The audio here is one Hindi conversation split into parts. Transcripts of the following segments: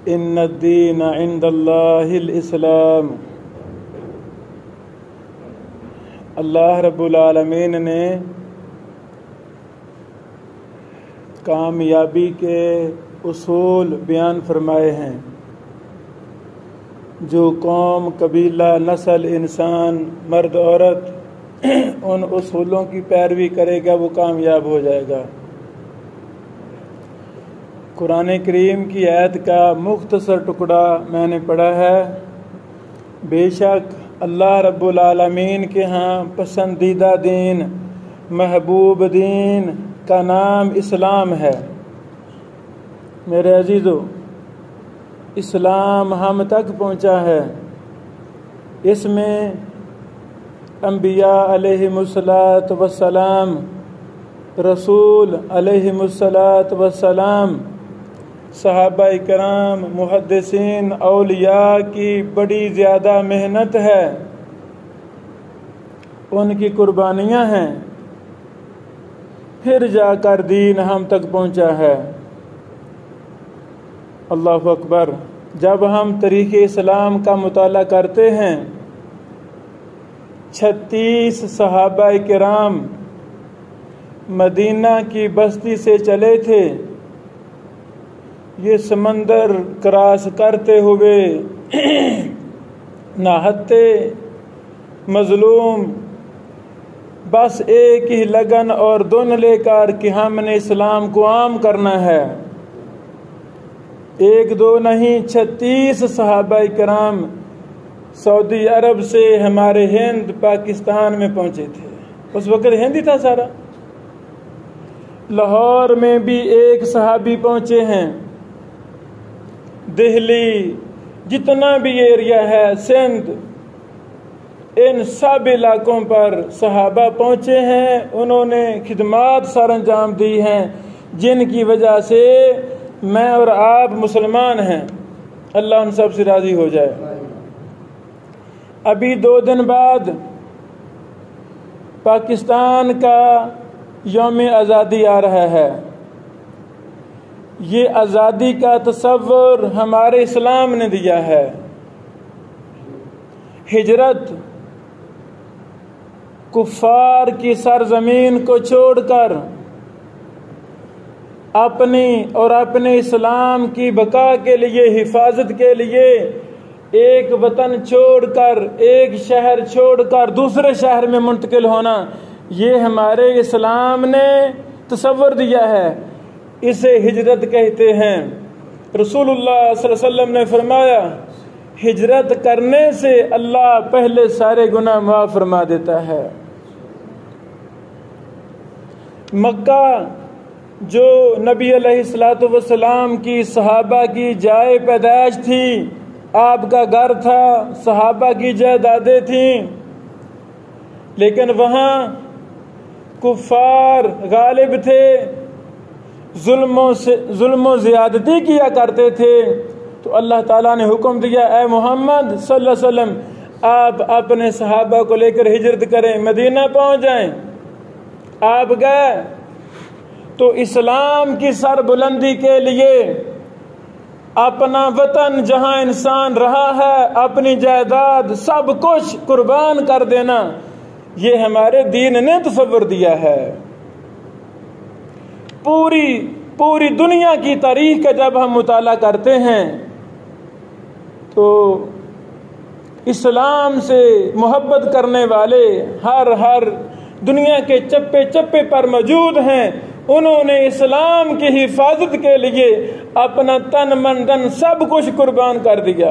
इन्नद्दीन इंदल्लाहिल इस्लाम। अल्लाह रब्बुल आलमीन ने कामयाबी के उसूल बयान फरमाए हैं। जो कौम, कबीला, नस्ल, इंसान, मर्द, औरत उन उसूलों की पैरवी करेगा वो कामयाब हो जाएगा। कुरान करीम की आयत का मुख्तसर टुकड़ा मैंने पढ़ा है। बेशक अल्लाह रब्बुल आलमीन के यहाँ पसंदीदा दीन, महबूब दीन का नाम इस्लाम है। मेरे अजीज़ों, इस्लाम हम तक पहुँचा है। इसमें अंबिया अलैहिमुस्सलातु वस्सलाम, रसूल अलैहिमुस्सलातु वस्सलाम, सहाबा इकराम, मुहद्दिसीन, औलिया की बड़ी ज़्यादा मेहनत है, उनकी कुर्बानियाँ हैं, फिर जाकर दीन हम तक पहुँचा है। अल्लाहु अकबर। जब हम तरीक़े इस्लाम का मुताला करते हैं, 36 सहाबा किराम मदीना की बस्ती से चले थे। ये समंदर क्रॉस करते हुए नहाते, मजलूम, बस एक ही लगन और धुन लेकर कि हमने इस्लाम को आम करना है। एक दो नहीं, 36 सहाबा किराम सऊदी अरब से हमारे हिंद पाकिस्तान में पहुंचे थे। उस वक़्त हिंद ही था सारा। लाहौर में भी एक सहाबी पहुंचे हैं। दिल्ली, जितना भी एरिया है, सिंध, इन सब इलाकों पर सहाबा पहुंचे हैं। उन्होंने खिदमात सर अंजाम दी हैं, जिनकी वजह से मैं और आप मुसलमान हैं। अल्लाह उन सब से राज़ी हो जाए। अभी 2 दिन बाद पाकिस्तान का यौम आज़ादी आ रहा है। ये आज़ादी का तसव्वुर हमारे इस्लाम ने दिया है। हिजरत, कुफ़ार की सरजमीन को छोड़कर अपनी और अपने इस्लाम की बका के लिए, हिफाजत के लिए एक वतन छोड़कर, एक शहर छोड़कर दूसरे शहर में मुंतकिल होना, ये हमारे इस्लाम ने तसव्वुर दिया है। इसे हिजरत कहते हैं। रसूलुल्लाह सल्लल्लाहु अलैहि वसल्लम ने फरमाया, हिजरत करने से अल्लाह पहले सारे गुनाह माफ़ फरमा देता है। मक्का जो नबी अलैहिस्सलातु वस्सलाम की सहाबा की जाए पैदाइश थी, आपका घर था, सहाबा की जायदादें थीं, लेकिन वहाँ कुफ़ार गालिब थे, जुल्म ज़ियादती किया करते थे। तो अल्लाह ताला ने हुक्म दिया, ए मोहम्मद सल्लल्लाहु अलैहि वसल्लम, आप अपने सहाबा को लेकर हिजरत करें, मदीना पहुँच जाएं। आप गए तो इस्लाम की सरबुलंदी के लिए अपना वतन, जहाँ इंसान रहा है, अपनी जायदाद, सब कुछ कुर्बान कर देना, ये हमारे दीन ने तसव्वुर दिया है। पूरी दुनिया की तारीख का जब हम मुताला करते हैं तो इस्लाम से मोहब्बत करने वाले हर दुनिया के चप्पे चप्पे पर मौजूद हैं। उन्होंने इस्लाम की हिफाजत के लिए अपना तन मन धन सब कुछ कुर्बान कर दिया।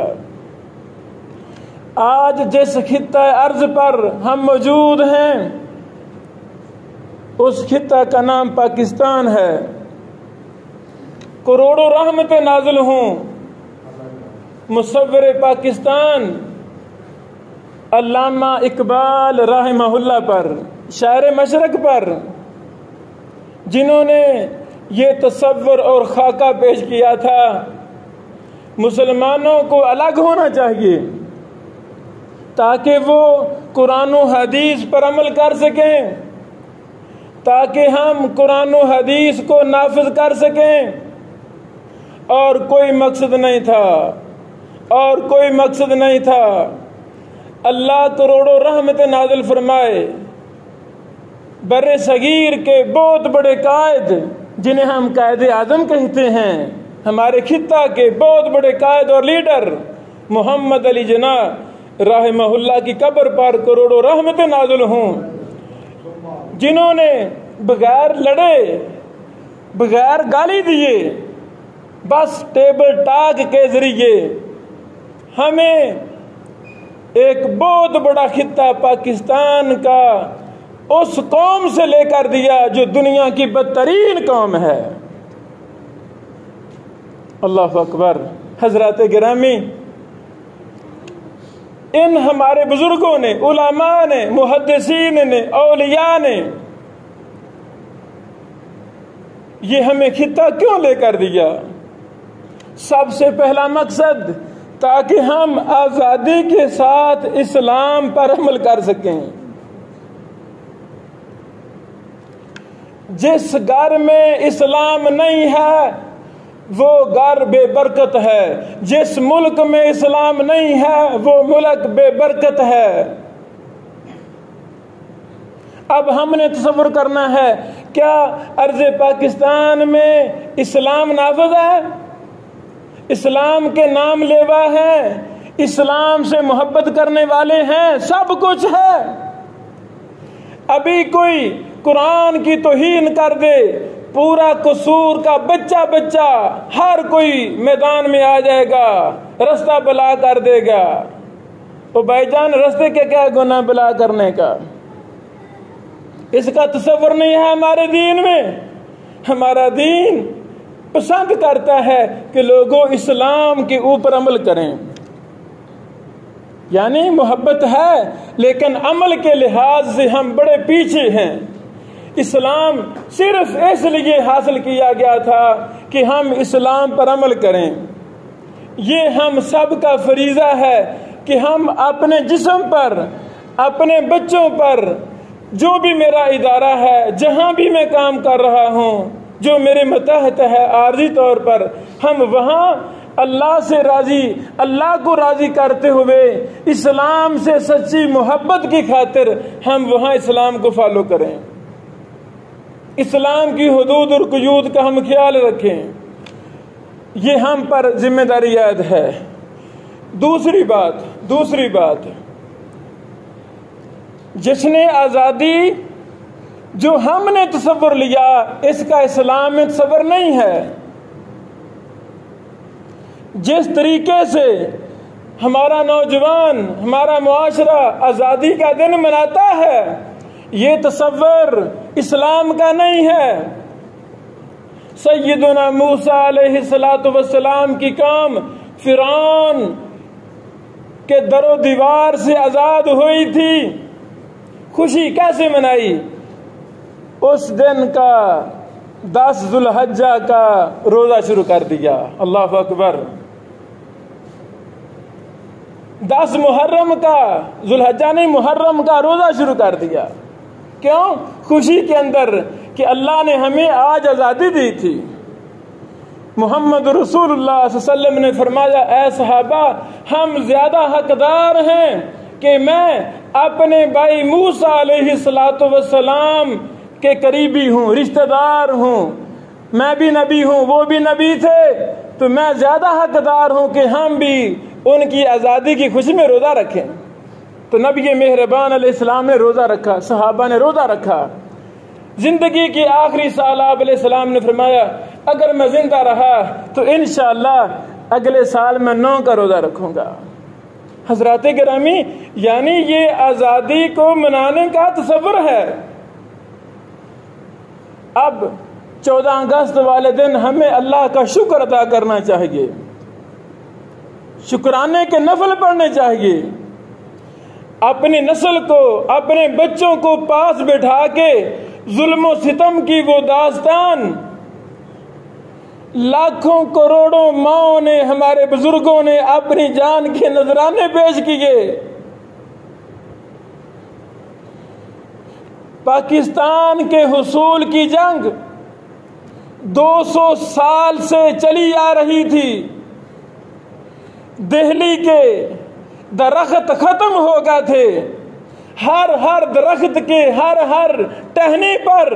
आज जिस खित्ता अर्ज पर हम मौजूद हैं, उस खित्ता का नाम पाकिस्तान है। करोड़ों रहमतें नाज़िल हों मुसव्विर पाकिस्तान अल्लामा इकबाल रहमहुल्लाह पर, शायर मशरक पर, जिन्होंने ये तसव्वुर और खाका पेश किया था, मुसलमानों को अलग होना चाहिए ताकि वो कुरान और हदीस पर अमल कर सकें, ताकि हम कुरान और हदीस को नाफिज कर सकें। और कोई मकसद नहीं था, और कोई मकसद नहीं था। अल्लाह करोड़ों रहमत नाज़िल फरमाए। बर्रे सगीर के बहुत बड़े कायद, जिन्हें हम कायद आज़म कहते हैं, हमारे खित्ता के बहुत बड़े कायद और लीडर मोहम्मद अली जिन्ना रहमहुल्लाह की कब्र पर करोड़ों रहमत नाज़िल हों, जिन्होंने बगैर लड़े, बगैर गाली दिए, बस टेबल टॉक के जरिए हमें एक बहुत बड़ा खित्ता पाकिस्तान का उस कौम से लेकर दिया जो दुनिया की बदतरीन कौम है। अल्लाह अकबर। हजरत गिरामी, इन हमारे बुजुर्गों ने, उलमा ने, मुहद्दिसीन ने, औलिया ने ये हमें खित्ता क्यों लेकर दिया? सबसे पहला मकसद, ताकि हम आज़ादी के साथ इस्लाम पर अमल कर सकें। जिस घर में इस्लाम नहीं है वो घर बेबरकत है, जिस मुल्क में इस्लाम नहीं है वो मुल्क बेबरकत है। अब हमने तसव्वुर करना है, क्या अर्ज़े पाकिस्तान में इस्लाम नाफिज़ है? इस्लाम के नाम लेवा है, इस्लाम से मोहब्बत करने वाले हैं, सब कुछ है। अभी कोई कुरान की तौहीन कर दे, पूरा कसूर का बच्चा बच्चा हर कोई मैदान में आ जाएगा, रास्ता बला कर देगा। तो भाईजान, रास्ते के क्या गुनाह बला करने का? इसका तसव्वुर नहीं है हमारे दीन में। हमारा दीन पसंद करता है कि लोगों इस्लाम के ऊपर अमल करें, यानी मोहब्बत है, लेकिन अमल के लिहाज से हम बड़े पीछे हैं। इस्लाम सिर्फ इसलिए हासिल किया गया था कि हम इस्लाम पर अमल करें। ये हम सब का फरीज़ा है कि हम अपने जिस्म पर, अपने बच्चों पर, जो भी मेरा इदारा है, जहाँ भी मैं काम कर रहा हूँ, जो मेरे मतहत है आर्जी तौर पर, हम वहाँ अल्लाह से राजी, अल्लाह को राजी करते हुए इस्लाम से सच्ची मोहब्बत की खातिर हम वहाँ इस्लाम को फॉलो करें। इस्लाम की हुदूद और क़ुयूद का हम ख्याल रखें। ये हम पर जिम्मेदारी याद है। दूसरी बात, जिसने आज़ादी जो हमने तसव्वुर लिया, इसका इस्लाम में तसव्वुर नहीं है। जिस तरीके से हमारा नौजवान, हमारा मुआशरा आज़ादी का दिन मनाता है, ये तसव्वुर इस्लाम का नहीं है। सैयदना मूसा अलैहिस्सलातु वस्सलाम की कौम फिरौन के दरो दीवार से आज़ाद हुई थी। खुशी कैसे मनाई? उस दिन का 10 ज़ुल्हज्जा का रोज़ा शुरू कर दिया। अल्लाह अकबर। 10 मुहर्रम का, ज़ुल्हज्जा नहीं, मुहर्रम का रोज़ा शुरू कर दिया। क्यों? खुशी के अंदर कि अल्लाह ने हमें आज आज़ादी दी थी। मोहम्मद रसूलुल्लाह सल्लल्लाहु अलैहि वसल्लम ने फरमाया, ऐ सहाबा, हम ज़्यादा हकदार हैं कि मैं अपने भाई मूसा अलैहिस्सलातु वस्सलाम के करीबी हूँ, रिश्तेदार हूँ। मैं भी नबी हूँ, वो भी नबी थे, तो मैं ज़्यादा हकदार हूँ कि हम भी उनकी आज़ादी की खुशी में रोज़ा रखें। तो नबी मेहरबान अलैहिस्सलाम ने रोज़ा रखा, सहाबा ने रोज़ा रखा। ज़िंदगी के आखिरी साल आप अलैहिस्सलाम ने फरमाया, अगर मैं ज़िंदा रहा तो इंशाअल्लाह अगले साल मैं 9 का रोज़ा रखूँगा। हज़रात गिरामी, यानी ये आज़ादी को मनाने का तसव्वुर है। अब 14 अगस्त वाले दिन हमें अल्लाह का शुक्र अदा करना चाहिए, शुक्राने के नफल पढ़ने चाहिए। अपनी नस्ल को, अपने बच्चों को पास बैठा के जुल्म और सितम की वो दास्तान लाखों करोड़ों माओं ने, हमारे बुजुर्गों ने अपनी जान के नजराने पेश किए। पाकिस्तान के हुसूल की जंग 200 साल से चली आ रही थी। दिल्ली के दरख्त खत्म हो गए थे। हर दरख्त के हर टहनी पर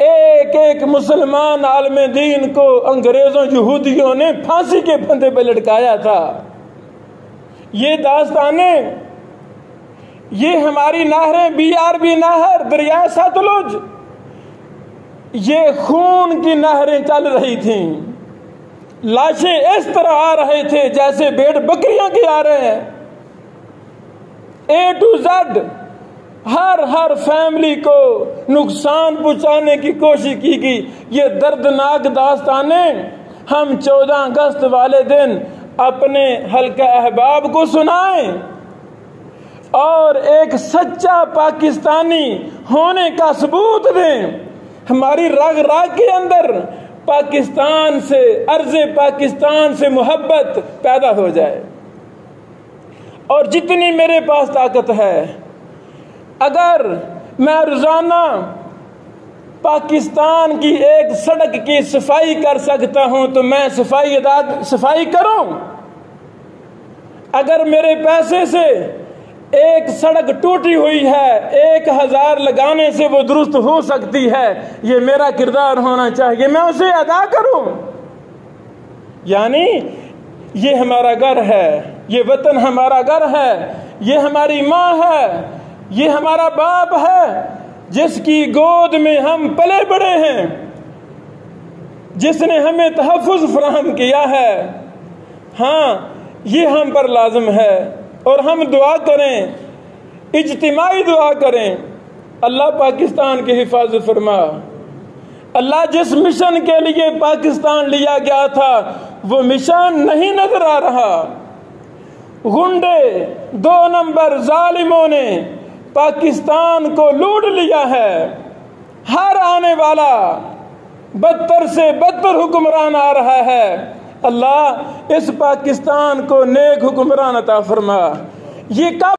एक एक मुसलमान आलमे दीन को अंग्रेजों यहूदियों ने फांसी के फंदे पर लटकाया था। ये दास्तानें, ये हमारी नहरें, BRB नहर, दरिया सतलुज, ये खून की नहरें चल रही थीं। लाशें इस तरह आ रहे थे जैसे भेड़ बकरियां के आ रहे हैं। A to Z her family को नुकसान पहुंचाने की कोशिश की गई। ये दर्दनाक दास्तानें हम 14 अगस्त वाले दिन अपने हल्का अहबाब को सुनाएं और एक सच्चा पाकिस्तानी होने का सबूत दें। हमारी रग रग के अंदर पाकिस्तान से, अर्ज़े पाकिस्तान से मोहब्बत पैदा हो जाए। और जितनी मेरे पास ताकत है, अगर मैं रोजाना पाकिस्तान की एक सड़क की सफाई कर सकता हूं तो मैं सफाई करूं। अगर मेरे पैसे से एक सड़क टूटी हुई है, 1000 लगाने से वो दुरुस्त हो सकती है, ये मेरा किरदार होना चाहिए, मैं उसे अदा करूं। यानी ये हमारा घर है, ये वतन हमारा घर है, ये हमारी माँ है, ये हमारा बाप है, जिसकी गोद में हम पले बड़े हैं, जिसने हमें तहफ़्फ़ुज़ फराहम किया है। हाँ, ये हम पर लाज़िम है। और हम दुआ करें, इज्तिमाई दुआ करें, अल्लाह पाकिस्तान की हिफाजत फरमा। अल्लाह जिस मिशन के लिए पाकिस्तान लिया गया था वो मिशन नहीं नजर आ रहा। गुंडे, 2 नंबर जालिमों ने पाकिस्तान को लूट लिया है। हर आने वाला बदतर से बदतर हुक्मरान आ रहा है। अल्लाह इस पाकिस्तान को नेक हुक्मरान अता फरमा। ये कब